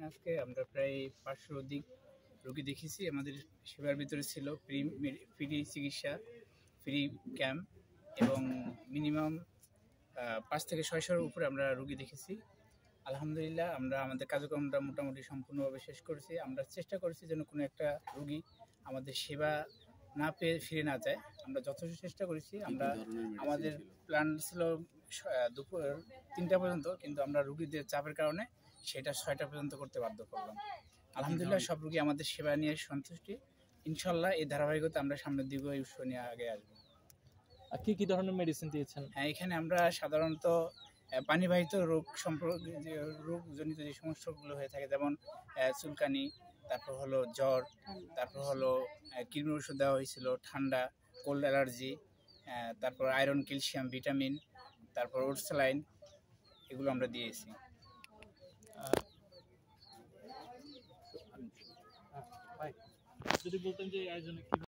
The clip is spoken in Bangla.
আজকে আমরা প্রায় 500 অধিক রোগী দেখেছি। আমাদের সেবার ভিতরে ছিল ফ্রি চিকিৎসা, ফ্রি ক্যাম্প এবং মিনিমাম 5 থেকে 600-এর উপরে আমরা রোগী দেখেছি। আলহামদুলিল্লাহ আমরা আমাদের কার্যক্রমটা মোটামুটি সম্পূর্ণভাবে শেষ করেছি। আমরা চেষ্টা করেছি যেন কোনো একটা রোগী আমাদের সেবা না পেয়ে ফিরে না যায়। আমরা যথেষ্ট চেষ্টা করেছি। আমাদের প্ল্যান ছিল দুপুর 3টা পর্যন্ত, কিন্তু আমরা রোগীদের চাপের কারণে সেটা 6টা পর্যন্ত করতে বাধ্য করলাম। আলহামদুলিল্লাহ সব রোগী আমাদের সেবা নিয়ে সন্তুষ্টি। ইনশাল্লাহ এই ধারাবাহিকতা আমরা সামনের দিকে এই উৎস নিয়ে আগে আসবো। কি ধরনের মেডিসিন দিয়েছেন? হ্যাঁ, এখানে আমরা সাধারণত পানিবাহিত রোগ সম্পর্কে যে রোগজনিত যে সমস্যাগুলো হয়ে থাকে, যেমন চুলকানি, তারপর হলো জ্বর, তারপর হলো কৃমির ওষুধ দেওয়া হয়েছিল, ঠান্ডা, কোল্ড অ্যালার্জি, তারপর আয়রন, ক্যালসিয়াম, ভিটামিন, তারপর ওরসালাইন, এগুলো আমরা দিয়েছি। যদি বলতেন যে আয়োজনে